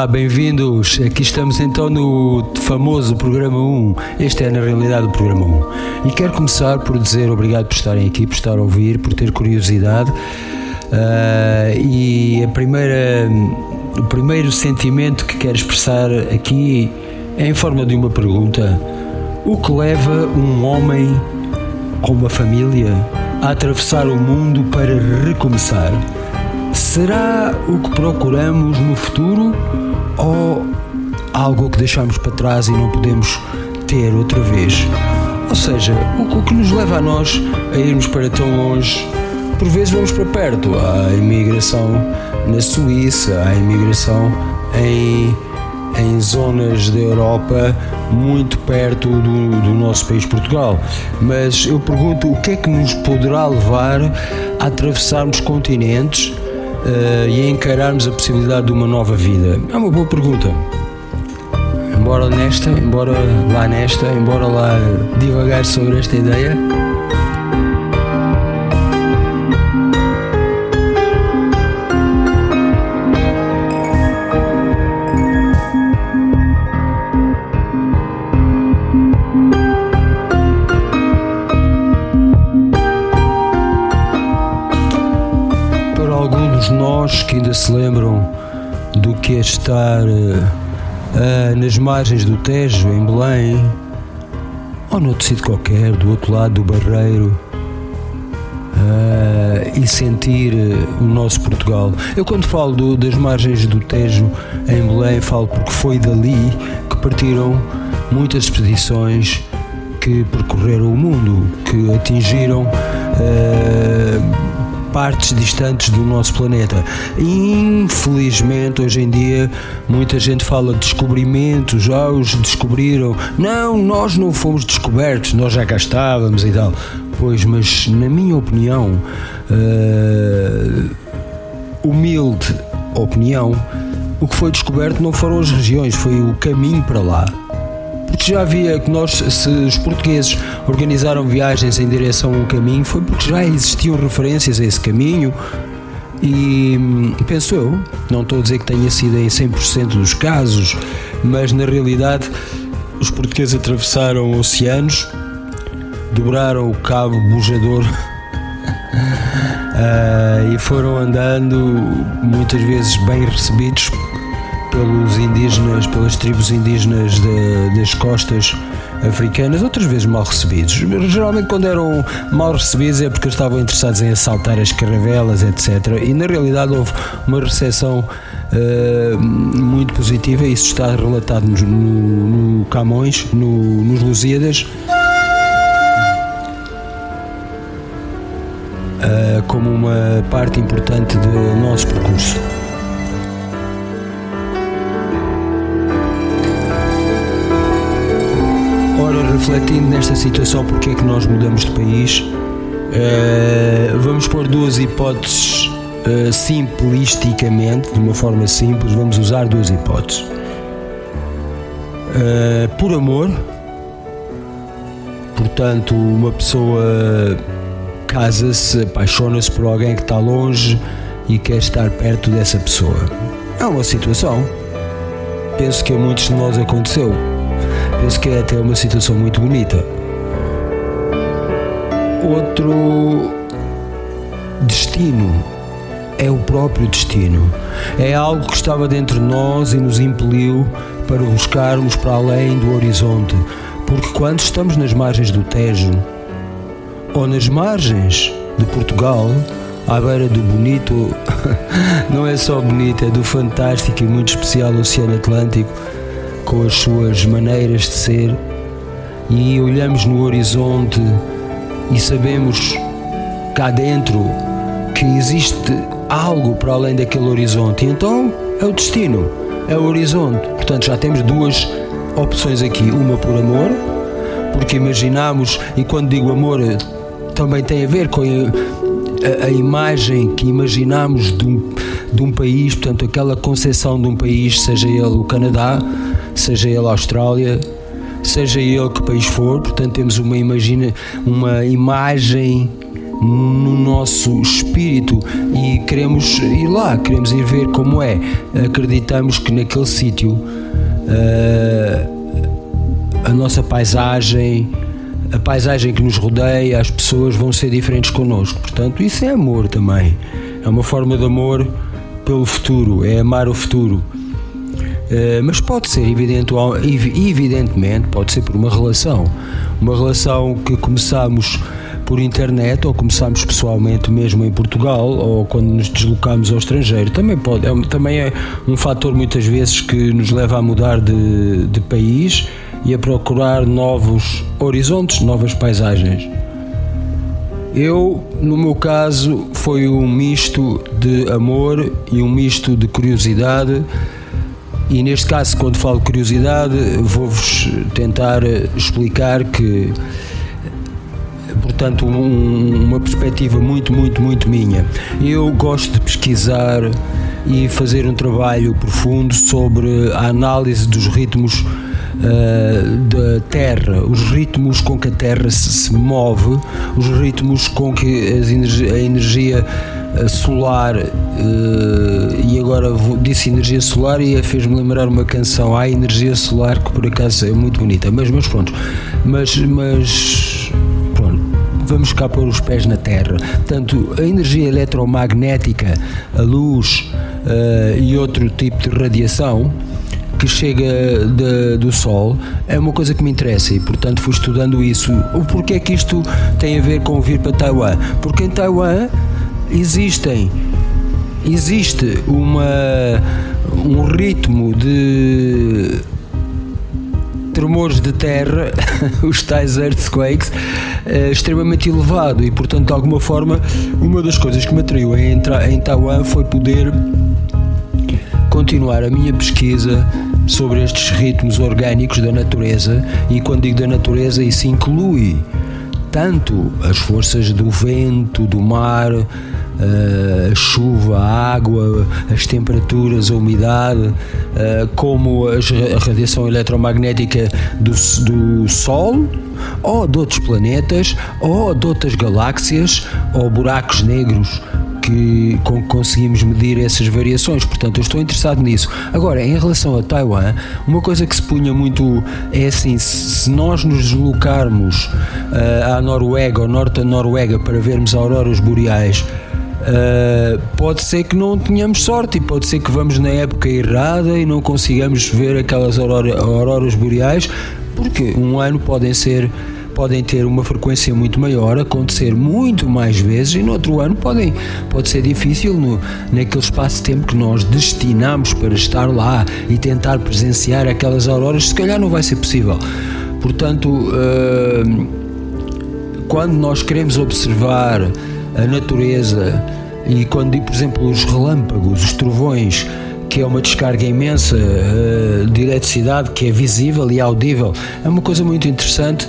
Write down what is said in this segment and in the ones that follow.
Olá, bem-vindos. Aqui estamos então no famoso Programa 1. Este é na realidade o Programa 1. E quero começar por dizer obrigado por estarem aqui, por estar a ouvir, por ter curiosidade. E o primeiro sentimento que quero expressar aqui é em forma de uma pergunta. O que leva um homem ou uma família a atravessar o mundo para recomeçar? Será o que procuramos no futuro ou algo que deixamos para trás e não podemos ter outra vez? Ou seja, o que nos leva a nós a irmos para tão longe? Por vezes vamos para perto. Há imigração na Suíça, há imigração em zonas da Europa muito perto do nosso país Portugal. Mas eu pergunto, o que é que nos poderá levar a atravessarmos continentes e a encararmos a possibilidade de uma nova vida? É uma boa pergunta. Embora lá divagar sobre esta ideia. Nós que ainda se lembram do que é estar nas margens do Tejo, em Belém, ou noutro sítio qualquer, do outro lado do Barreiro, e sentir o nosso Portugal. Eu, quando falo das margens do Tejo, em Belém, falo porque foi dali que partiram muitas expedições que percorreram o mundo, que atingiram partes distantes do nosso planeta. Infelizmente, hoje em dia, muita gente fala de descobrimentos, já os descobriram. Não, nós não fomos descobertos, nós já cá estávamos e tal. Pois, mas na minha opinião, humilde opinião, o que foi descoberto não foram as regiões, foi o caminho para lá. Porque já havia que se os portugueses organizaram viagens em direção a um caminho, foi porque já existiam referências a esse caminho e penso eu, não estou a dizer que tenha sido em 100% dos casos, mas na realidade os portugueses atravessaram oceanos, dobraram o cabo bujador e foram andando, muitas vezes bem recebidos pelos indígenas, pelas tribos indígenas das costas africanas, outras vezes mal recebidos. Geralmente, quando eram mal recebidos é porque estavam interessados em assaltar as caravelas, etc. E na realidade houve uma recepção muito positiva. Isso está relatado no Camões, nos Lusíadas, como uma parte importante do nosso percurso. Refletindo nesta situação, porque é que nós mudamos de país, vamos pôr duas hipóteses simplisticamente, de uma forma simples, vamos usar duas hipóteses. Por amor, portanto, uma pessoa casa-se, apaixona-se por alguém que está longe e quer estar perto dessa pessoa. É uma situação, penso que a muitos de nós aconteceu. Penso que é até uma situação muito bonita. Outro destino é o próprio destino. É algo que estava dentro de nós e nos impeliu para buscarmos para além do horizonte. Porque quando estamos nas margens do Tejo ou nas margens de Portugal, à beira do bonito, não é só bonito, é do fantástico e muito especial Oceano Atlântico, com as suas maneiras de ser, e olhamos no horizonte e sabemos cá dentro que existe algo para além daquele horizonte, e então é o destino, é o horizonte. Portanto, já temos duas opções aqui, uma por amor, porque imaginamos, e quando digo amor também tem a ver com a imagem que imaginamos de um país, portanto aquela concepção de um país, seja ele o Canadá, seja ele a Austrália, seja ele que país for, portanto temos uma imagem no nosso espírito e queremos ir lá, queremos ir ver como é. Acreditamos que naquele sítio a nossa paisagem, a paisagem que nos rodeia, as pessoas vão ser diferentes connosco. Portanto, isso é amor também. É uma forma de amor pelo futuro, é amar o futuro. Mas pode ser, evidentemente, pode ser por uma relação que começamos por internet ou começamos pessoalmente mesmo em Portugal ou quando nos deslocamos ao estrangeiro. Também é um fator muitas vezes que nos leva a mudar de país e a procurar novos horizontes, novas paisagens. No meu caso, foi um misto de amor e um misto de curiosidade. E neste caso, quando falo de curiosidade, vou-vos tentar explicar que, portanto, uma perspectiva muito minha. Eu gosto de pesquisar e fazer um trabalho profundo sobre a análise dos ritmos da Terra, os ritmos com que a Terra se move, os ritmos com que a energia solar, e agora disse energia solar e fez-me lembrar uma canção, a energia solar, que por acaso é muito bonita, mas pronto, mas pronto, vamos cá pôr os pés na Terra. Portanto, a energia eletromagnética, a luz e outro tipo de radiação que chega do Sol é uma coisa que me interessa e, portanto, fui estudando isso. O porquê é que isto tem a ver com vir para Taiwan? Porque em Taiwan existe um ritmo de tremores de terra, os tais earthquakes, extremamente elevado e, portanto, de alguma forma, uma das coisas que me atraiu em Taiwan foi poder continuar a minha pesquisa sobre estes ritmos orgânicos da natureza, e quando digo da natureza, isso inclui tanto as forças do vento, do mar, a chuva, a água, as temperaturas, a umidade, como a radiação eletromagnética do Sol, ou de outros planetas, ou de outras galáxias, ou buracos negros com que conseguimos medir essas variações. Portanto, eu estou interessado nisso. Agora, em relação a Taiwan, uma coisa que se punha muito é assim: se nós nos deslocarmos à Noruega, ao norte da Noruega, para vermos auroras boreais, pode ser que não tenhamos sorte e pode ser que vamos na época errada e não consigamos ver aquelas auroras boreais, porque um ano podem ter uma frequência muito maior, acontecer muito mais vezes, e no outro ano pode ser difícil naquele espaço de tempo que nós destinamos para estar lá e tentar presenciar aquelas auroras, se calhar não vai ser possível. Portanto, quando nós queremos observar a natureza, e quando digo, por exemplo, os relâmpagos, os trovões, que é uma descarga imensa de eletricidade que é visível e audível, é uma coisa muito interessante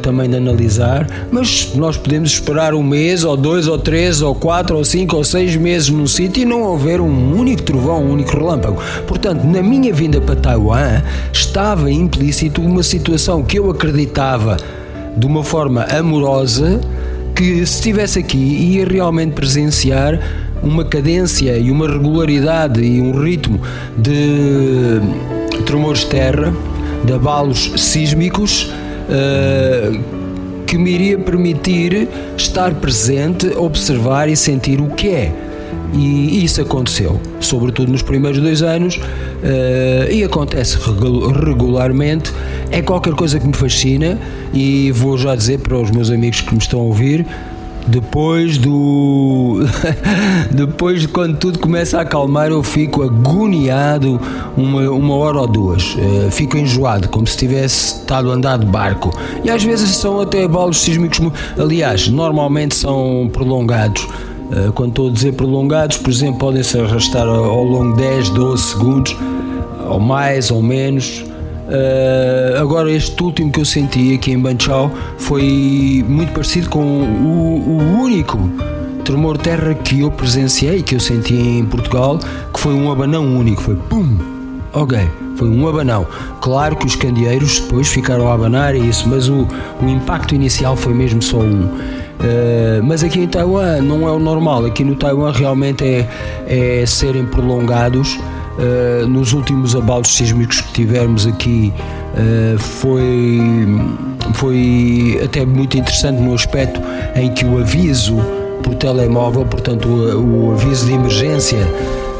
também de analisar, mas nós podemos esperar um mês, ou 2, ou 3, ou 4, ou 5, ou 6 meses num sítio e não haver um único trovão, um único relâmpago. Portanto, na minha vinda para Taiwan estava implícito uma situação que eu acreditava de uma forma amorosa, que se estivesse aqui ia realmente presenciar uma cadência e uma regularidade e um ritmo de tremores de terra, de abalos sísmicos, que me iria permitir estar presente, observar e sentir o que é. E isso aconteceu, sobretudo nos primeiros 2 anos, e acontece regularmente. É qualquer coisa que me fascina, e vou já dizer para os meus amigos que me estão a ouvir, depois de quando tudo começa a acalmar, eu fico agoniado uma hora ou 2, fico enjoado, como se tivesse estado a andar de barco, e às vezes são até abalos sísmicos, aliás, normalmente são prolongados. Quando estou a dizer prolongados, por exemplo, podem-se arrastar ao longo de 10, 12 segundos, ou mais ou menos. Agora, este último que eu senti aqui em Banchao foi muito parecido com o único tremor de terra que eu presenciei, que eu senti em Portugal, que foi um abanão único, foi pum, ok, foi um abanão. Claro que os candeeiros depois ficaram a abanar e isso, mas o impacto inicial foi mesmo só um. Mas aqui em Taiwan não é o normal. Aqui no Taiwan realmente é serem prolongados. Nos últimos abalos sísmicos que tivemos aqui, foi até muito interessante no aspecto em que o aviso por telemóvel, portanto o aviso de emergência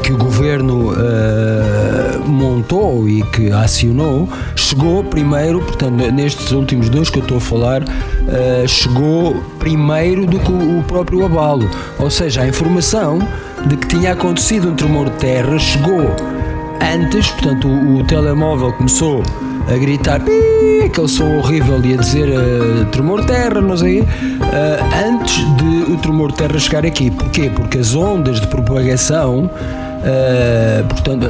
que o governo montou e que acionou, chegou primeiro, portanto nestes últimos dois que eu estou a falar, chegou primeiro do que o próprio abalo, ou seja, a informação de que tinha acontecido um tremor de terra chegou antes, portanto o telemóvel começou a gritar aquele som horrível e a dizer tremor de terra, não sei, antes de o tremor de terra chegar aqui. Porquê? Porque as ondas de propagação, portanto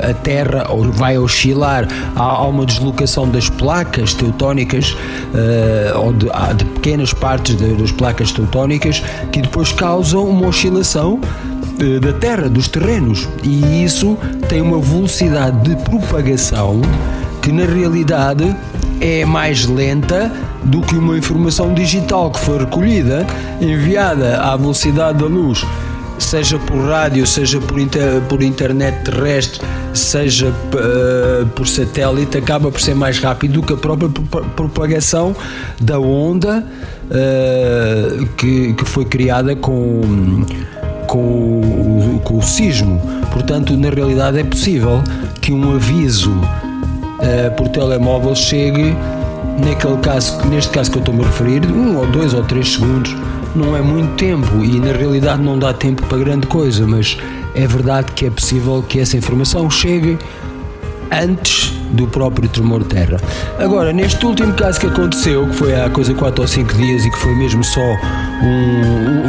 a terra vai oscilar, há uma deslocação das placas teutónicas, ou de pequenas partes das placas teutónicas que depois causam uma oscilação da terra, dos terrenos, e isso tem uma velocidade de propagação que na realidade é mais lenta do que uma informação digital que foi recolhida, enviada à velocidade da luz, seja por rádio, seja por internet terrestre, seja por satélite, acaba por ser mais rápido do que a própria propagação da onda que foi criada com o sismo. Portanto, na realidade é possível que um aviso por telemóvel chegue, neste caso que eu estou-me a referir, 1 ou 2 ou 3 segundos, não é muito tempo e na realidade não dá tempo para grande coisa, mas é verdade que é possível que essa informação chegue antes do próprio tremor de terra. Agora, neste último caso que aconteceu, que foi há coisa 4 ou 5 dias e que foi mesmo só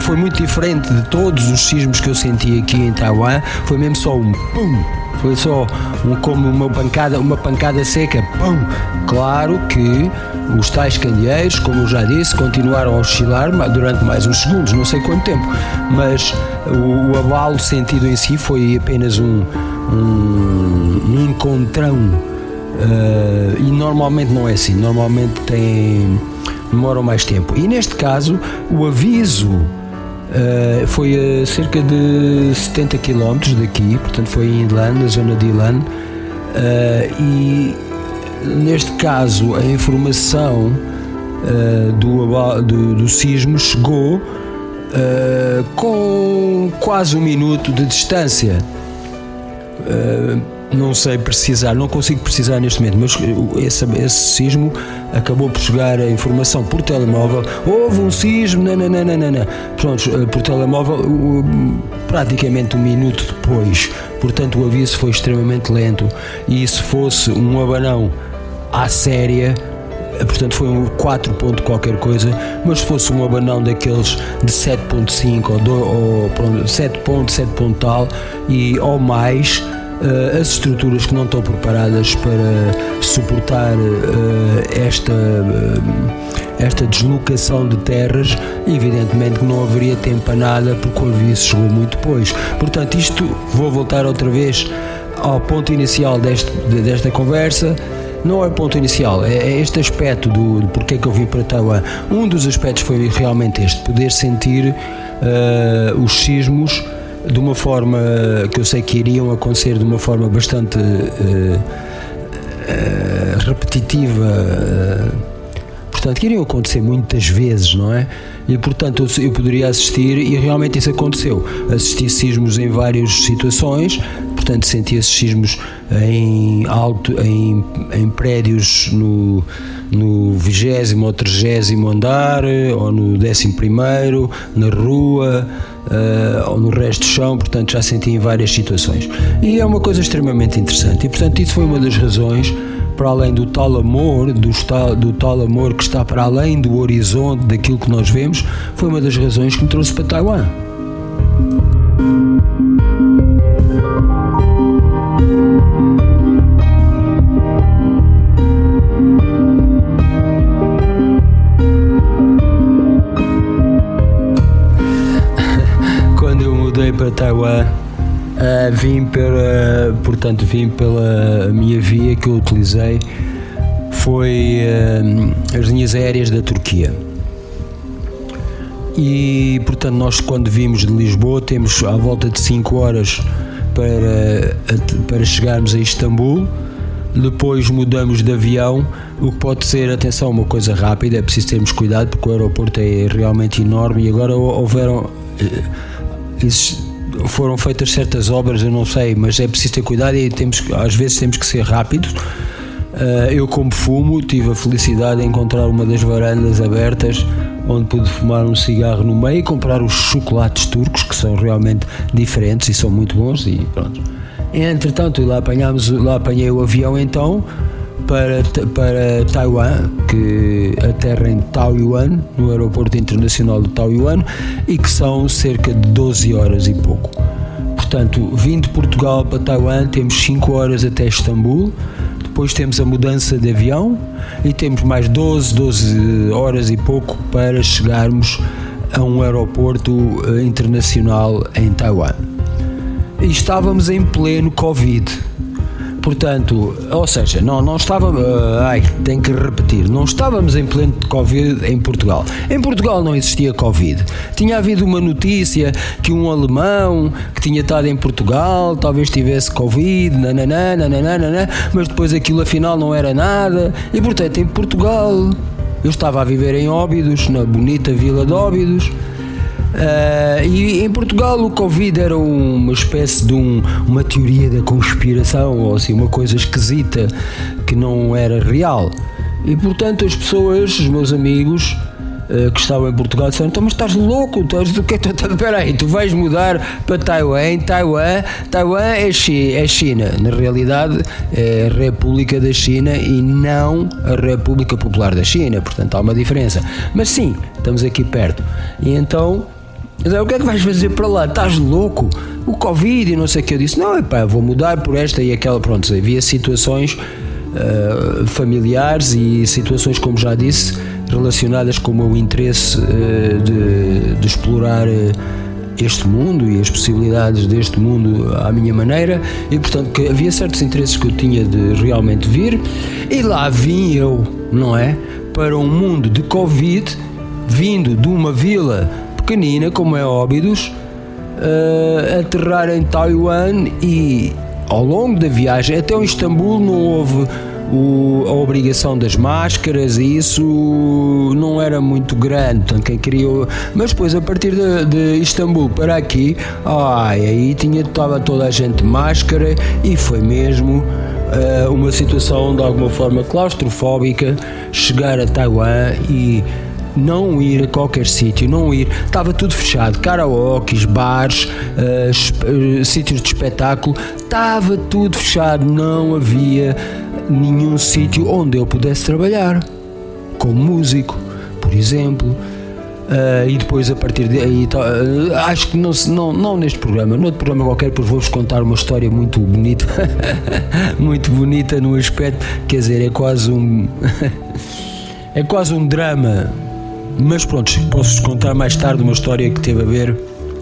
foi muito diferente de todos os sismos que eu senti aqui em Taiwan, foi mesmo só um pum, foi só como uma pancada seca, pum. Claro que os tais candeeiros, como eu já disse, continuaram a oscilar durante mais uns segundos, não sei quanto tempo, mas o abalo sentido em si foi apenas um encontrão, e normalmente não é assim, normalmente demoram mais tempo. E neste caso o aviso foi a cerca de 70 km daqui, portanto foi em Ilan, na zona de Ilan, e neste caso a informação do sismo chegou com quase 1 minuto de distância. Não sei precisar, não consigo precisar neste momento, mas esse sismo acabou por chegar a informação por telemóvel. Houve um sismo, não. Pronto, por telemóvel praticamente 1 minuto depois. Portanto, o aviso foi extremamente lento. E se fosse um abanão à séria, portanto foi um 4 ponto qualquer coisa, mas se fosse um abanão daqueles de 7.5 ou 7 ponto tal ou mais, as estruturas que não estão preparadas para suportar esta deslocação de terras, evidentemente que não haveria tempo para nada, porque o aviso chegou muito depois. Portanto, vou voltar outra vez ao ponto inicial desta conversa. Não é o ponto inicial, é este aspecto do porque é que eu vim para Taiwan. Um dos aspectos foi realmente este, poder sentir os sismos de uma forma que eu sei que iriam acontecer de uma forma bastante repetitiva, portanto que iriam acontecer muitas vezes, não é? E portanto eu poderia assistir, e realmente isso aconteceu, assisti sismos em várias situações, portanto senti esses sismos em prédios no 20º ou 30º andar, ou no 11º, na rua, ou no resto do chão, portanto já senti em várias situações. E é uma coisa extremamente interessante, e portanto isso foi uma das razões, para além do tal amor, do tal amor que está para além do horizonte daquilo que nós vemos, foi uma das razões que me trouxe para Taiwan. Quando eu mudei para Taiwan, vim pela minha via que eu utilizei, foi as linhas aéreas da Turquia. e portanto nós, quando vimos de Lisboa, temos à volta de 5 horas para chegarmos a Istambul. Depois mudamos de avião, o que pode ser, atenção, uma coisa rápida, é preciso termos cuidado porque o aeroporto é realmente enorme e agora foram feitas certas obras, eu não sei, mas é preciso ter cuidado e às vezes temos que ser rápidos. Eu, como fumo, tive a felicidade de encontrar uma das varandas abertas onde pude fumar um cigarro no meio e comprar os chocolates turcos, que são realmente diferentes e são muito bons, e pronto. Entretanto, lá apanhei o avião então para Taiwan, que aterra em Taoyuan, no aeroporto internacional de Taoyuan, e que são cerca de 12 horas e pouco. Portanto, vindo de Portugal para Taiwan, temos 5 horas até Istambul. Depois temos a mudança de avião e temos mais 12 horas e pouco para chegarmos a um aeroporto internacional em Taiwan. E estávamos em pleno Covid. Portanto, ou seja, não estávamos, tenho que repetir, não estávamos em pleno Covid em Portugal. Em Portugal não existia Covid. Tinha havido uma notícia que um alemão que tinha estado em Portugal talvez tivesse Covid, mas depois aquilo afinal não era nada. E portanto, em Portugal, eu estava a viver em Óbidos, na bonita vila de Óbidos. E em Portugal o Covid era uma espécie de uma teoria da conspiração, ou assim, uma coisa esquisita que não era real. E portanto as pessoas, os meus amigos que estavam em Portugal, disseram: então, mas estás louco? Espera aí, tu vais mudar para Taiwan? Taiwan é China, na realidade é a República da China e não a República Popular da China, portanto há uma diferença. Mas sim, estamos aqui perto. E então, o que é que vais fazer para lá? Estás louco? O Covid e não sei o que. Eu disse: não, vou mudar por esta e aquela. Pronto, havia situações familiares e situações, como já disse, relacionadas com o meu interesse de explorar este mundo e as possibilidades deste mundo à minha maneira, e portanto que havia certos interesses que eu tinha de realmente vir, e lá vim eu, não é? Para um mundo de Covid, vindo de uma vila pequenina como é Óbidos, aterrar em Taiwan, e ao longo da viagem até o Istambul não houve a obrigação das máscaras, e isso não era muito grande, portanto quem queria, mas depois a partir de Istambul para aqui, aí estava toda a gente de máscara, e foi mesmo uma situação de alguma forma claustrofóbica chegar a Taiwan e não ir a qualquer sítio, estava tudo fechado, karaokes, bares, sítios de espetáculo, estava tudo fechado, não havia nenhum sítio onde eu pudesse trabalhar como músico, por exemplo. E depois, a partir daí, acho que não neste programa, noutro programa qualquer, pois vou-vos contar uma história muito bonita muito bonita no aspecto, quer dizer, é quase um drama. Mas pronto, posso-vos contar mais tarde uma história que teve a ver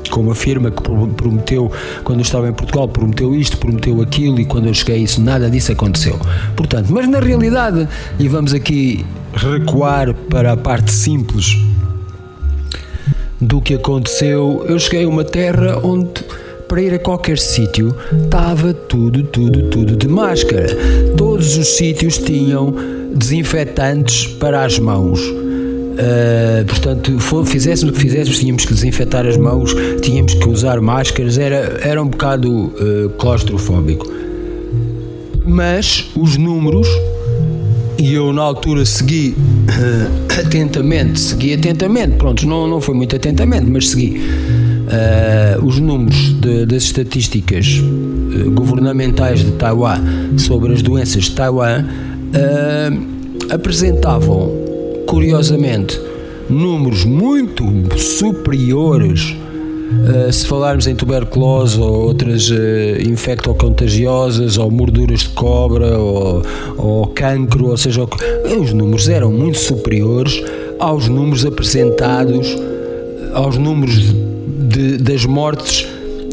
com uma firma que prometeu, quando eu estava em Portugal, prometeu isto, prometeu aquilo, e quando eu cheguei a isso, nada disso aconteceu. Portanto, mas na realidade, e vamos aqui recuar para a parte simples do que aconteceu, eu cheguei a uma terra onde, para ir a qualquer sítio, estava tudo de máscara. Todos os sítios tinham desinfetantes para as mãos. Portanto, fizéssemos o que fizéssemos, tínhamos que desinfetar as mãos, tínhamos que usar máscaras, era um bocado claustrofóbico. Mas os números, e eu na altura segui atentamente, pronto, não foi muito atentamente, mas segui os números das estatísticas governamentais de Taiwan sobre as doenças de Taiwan, apresentavam, curiosamente, números muito superiores, se falarmos em tuberculose ou outras infectocontagiosas, ou morduras de cobra, ou cancro, ou seja, os números eram muito superiores aos números apresentados, aos números das mortes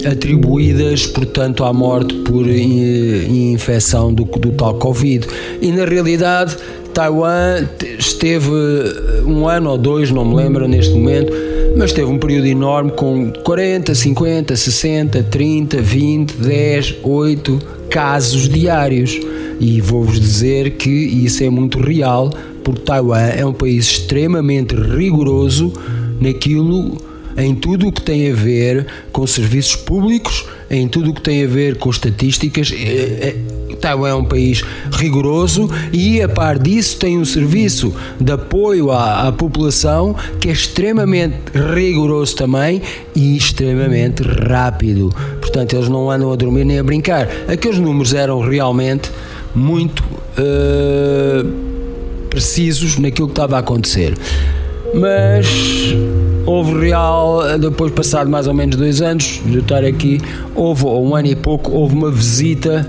atribuídas, portanto, à morte por infecção do tal Covid. E na realidade Taiwan esteve um ano ou dois, não me lembro neste momento, mas teve um período enorme com 40, 50, 60, 30, 20, 10, 8 casos diários. E vou-vos dizer que isso é muito real, porque Taiwan é um país extremamente rigoroso em tudo o que tem a ver com serviços públicos, em tudo o que tem a ver com estatísticas. Taiwan é um país rigoroso e, a par disso, tem um serviço de apoio à população que é extremamente rigoroso também e extremamente rápido. Portanto, eles não andam a dormir nem a brincar. Aqueles números eram realmente muito precisos naquilo que estava a acontecer. Mas depois passado mais ou menos 2 anos de estar aqui, ou um ano e pouco, houve uma visita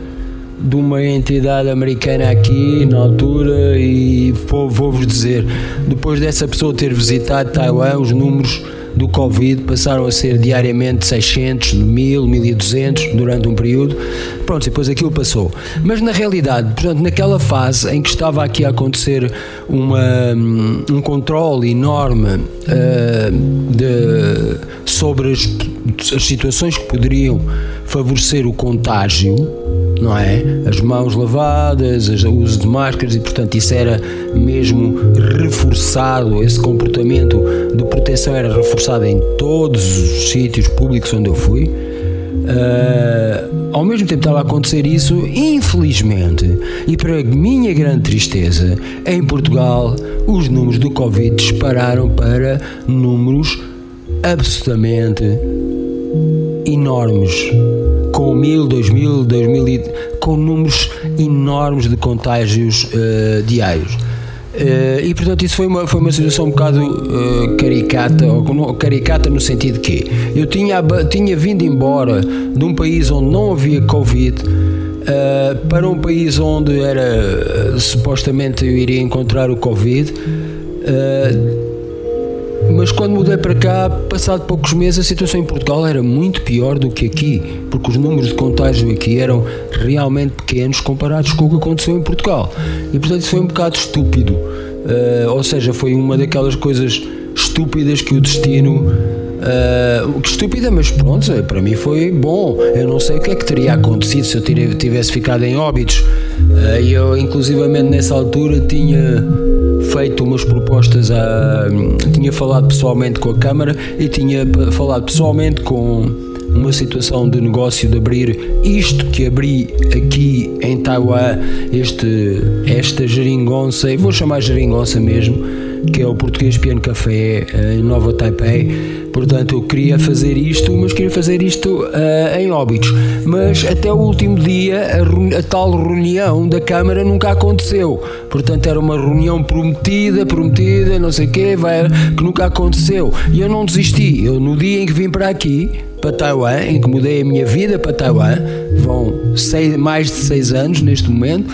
de uma entidade americana aqui na altura e vou-vos dizer, depois dessa pessoa ter visitado Taiwan, os números do Covid passaram a ser diariamente 600, 1000, 1200 durante um período. Pronto, e depois aquilo passou. Mas na realidade, portanto, naquela fase em que estava aqui a acontecer um controle enorme sobre as situações que poderiam favorecer o contágio, não é? As mãos lavadas, o uso de máscaras, e portanto isso era mesmo reforçado, esse comportamento de proteção era reforçado em todos os sítios públicos onde eu fui. Ao mesmo tempo estava a acontecer isso, infelizmente, e para minha grande tristeza, em Portugal os números do Covid dispararam para números absolutamente enormes, com 1000, 2000, 2000, com números enormes de contágios diários. E portanto isso foi uma situação um bocado caricata no sentido que eu tinha vindo embora de um país onde não havia Covid para um país onde supostamente eu iria encontrar o Covid, mas quando mudei para cá, passado poucos meses, a situação em Portugal era muito pior do que aqui, porque os números de contágio aqui eram realmente pequenos comparados com o que aconteceu em Portugal. E portanto isso foi um bocado estúpido, ou seja, foi uma daquelas coisas estúpidas que o destino... estúpida, mas pronto, para mim foi bom. Eu não sei o que é que teria acontecido se eu tivesse ficado em Óbidos. Eu inclusivamente nessa altura tinha feito umas propostas, tinha falado pessoalmente com a Câmara e tinha falado pessoalmente com uma situação de negócio de abrir isto que abri aqui em Taiwan, esta geringonça, e vou chamar geringonça mesmo, que é o Português Piano Café em Nova Taipei. Portanto, eu queria fazer isto, mas queria fazer isto em Óbidos. Mas até o último dia a tal reunião da Câmara nunca aconteceu. Portanto, era uma reunião prometida, não sei o quê, que nunca aconteceu. E eu não desisti. Eu, no dia em que vim para aqui, para Taiwan, em que mudei a minha vida para Taiwan, vão mais de 6 anos neste momento.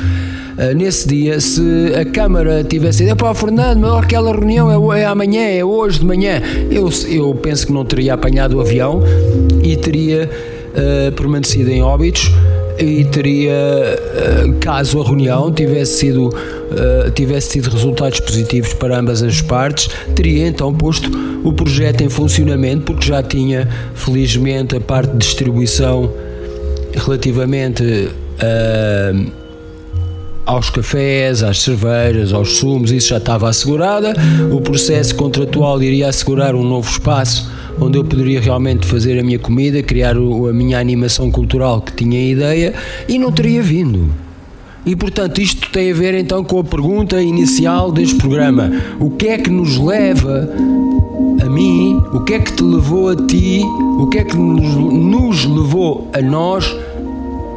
Nesse dia, se a Câmara tivesse dito, Fernando, mas aquela reunião é amanhã, é hoje de manhã, eu penso que não teria apanhado o avião e teria permanecido em Óbidos e teria, caso a reunião tivesse tido resultados positivos para ambas as partes, teria então posto o projeto em funcionamento, porque já tinha, felizmente, a parte de distribuição relativamente aos cafés, às cervejas, aos sumos, isso já estava assegurada. O processo contratual iria assegurar um novo espaço onde eu poderia realmente fazer a minha comida, criar a minha animação cultural que tinha ideia, e não teria vindo. E portanto isto tem a ver então com a pergunta inicial deste programa: o que é que nos leva a mim, o que é que te levou a ti, o que é que nos levou a nós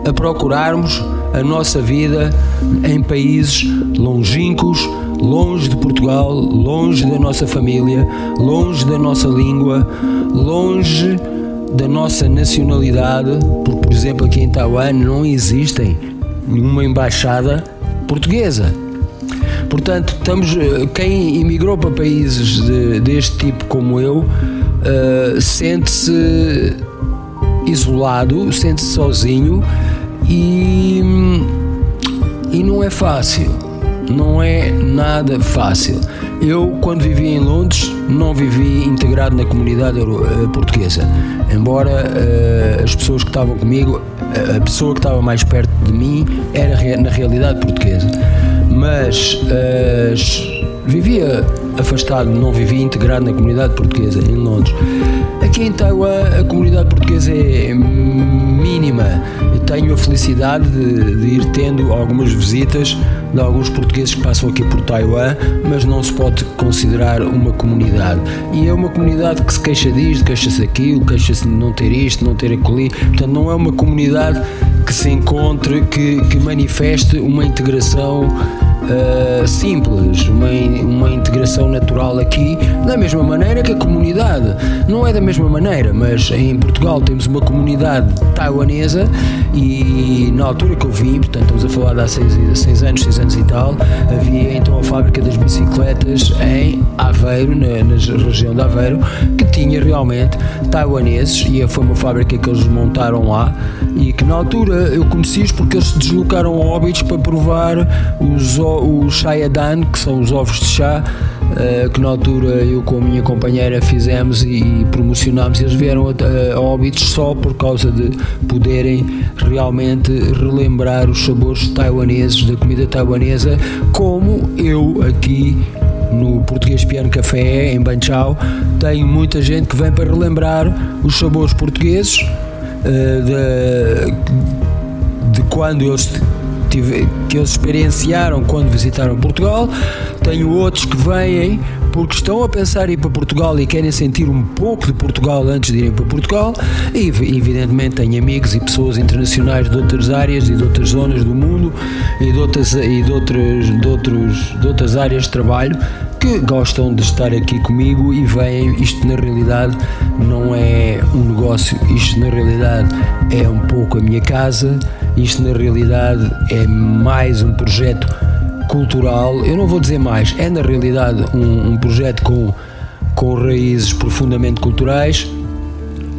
a procurarmos a nossa vida em países longínquos, longe de Portugal, longe da nossa família, longe da nossa língua, longe da nossa nacionalidade, porque, por exemplo, aqui em Taiwan não existem nenhuma embaixada portuguesa. Portanto, quem emigrou para países deste tipo como eu, sente-se isolado, sente-se sozinho e não é fácil. não é nada fácil. Eu, quando vivi em Londres, não vivi integrado na comunidade portuguesa, embora as pessoas que estavam comigo, a pessoa que estava mais perto de mim era na realidade portuguesa, mas vivia afastado, não vivia integrado na comunidade portuguesa em Londres. Aqui em Taiwan a comunidade portuguesa é mínima. Eu tenho a felicidade de ir tendo algumas visitas de alguns portugueses que passam aqui por Taiwan, mas não se pode considerar uma comunidade. E é uma comunidade que se queixa disto, queixa-se daquilo, queixa-se de não ter isto, não ter aquilo. Portanto, não é uma comunidade que se encontre, que manifeste uma integração simples, uma integração natural aqui, da mesma maneira que a comunidade. Não é da mesma maneira, mas em Portugal temos uma comunidade taiwanesa e na altura que eu vim, portanto estamos a falar de há 6 anos e tal, havia então a fábrica das bicicletas em Aveiro, na região de Aveiro, que tinha realmente taiwaneses, e foi uma fábrica que eles montaram lá e que na altura eu conheci-os porque eles se deslocaram a Óbidos para provar os Chaiadan, que são os ovos de chá, que na altura eu com a minha companheira fizemos e promocionámos. Eles vieram a Óbidos só por causa de poderem realmente relembrar os sabores taiwaneses, da comida taiwanesa, como eu aqui no Português Piano Café em Banchao tenho muita gente que vem para relembrar os sabores portugueses de quando que eles experienciaram quando visitaram Portugal. Tenho outros que vêm porque estão a pensar em ir para Portugal e querem sentir um pouco de Portugal antes de irem para Portugal, e evidentemente tenho amigos e pessoas internacionais de outras áreas e de outras zonas do mundo e de outras áreas de trabalho que gostam de estar aqui comigo e veem. Isto na realidade não é um negócio, isto na realidade é um pouco a minha casa, isto na realidade é mais um projeto cultural. Eu não vou dizer mais, é na realidade um projeto com raízes profundamente culturais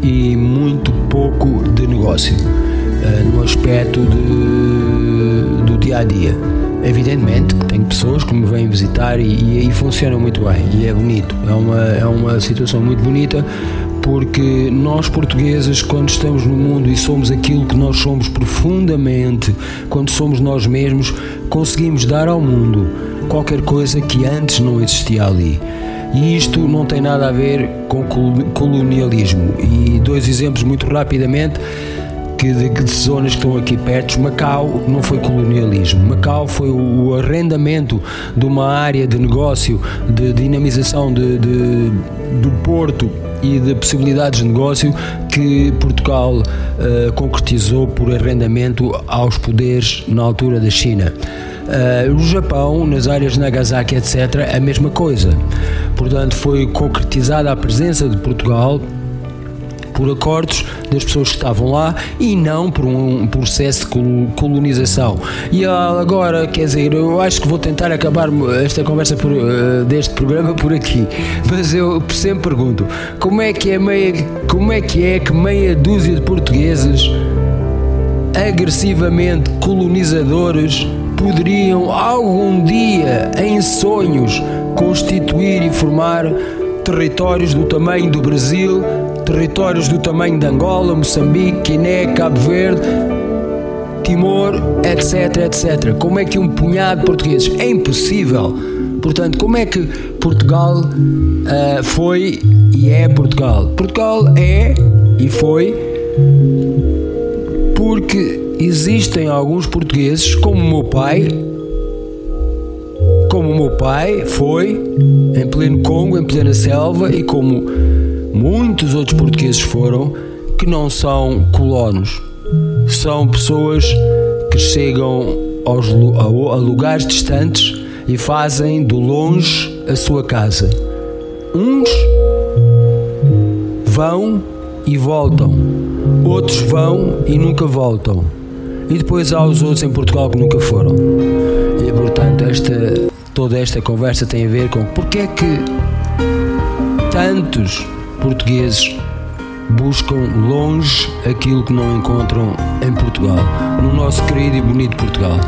e muito pouco de negócio, no aspecto do dia a dia. Evidentemente que tenho pessoas que me vêm visitar e funciona muito bem e é bonito, é uma situação muito bonita, porque nós portugueses, quando estamos no mundo e somos aquilo que nós somos profundamente, quando somos nós mesmos, conseguimos dar ao mundo qualquer coisa que antes não existia ali. E isto não tem nada a ver com colonialismo. E 2 exemplos muito rapidamente de zonas que estão aqui perto. Macau não foi colonialismo. Macau foi o arrendamento de uma área de negócio, de dinamização do porto e de possibilidades de negócio que Portugal concretizou por arrendamento aos poderes na altura da China. O Japão, nas áreas de Nagasaki, etc., a mesma coisa. Portanto, foi concretizada a presença de Portugal por acordos das pessoas que estavam lá e não por um processo de colonização. E agora, quer dizer, eu acho que vou tentar acabar esta conversa deste programa por aqui, mas eu sempre pergunto, como é que é que meia dúzia de portugueses agressivamente colonizadores poderiam algum dia, em sonhos, constituir e formar territórios do tamanho do Brasil, territórios do tamanho de Angola, Moçambique, Guiné, Cabo Verde, Timor, etc, etc. Como é que um punhado de portugueses? É impossível. Portanto, como é que Portugal foi e é Portugal? Portugal é e foi porque existem alguns portugueses, como o meu pai foi em pleno Congo, em plena selva, e como muitos outros portugueses foram, que não são colonos, são pessoas que chegam a lugares distantes e fazem do longe a sua casa. Uns vão e voltam, outros vão e nunca voltam, e depois há os outros em Portugal que nunca foram. E portanto toda esta conversa tem a ver com porque é que tantos portugueses buscam longe aquilo que não encontram em Portugal, no nosso querido e bonito Portugal.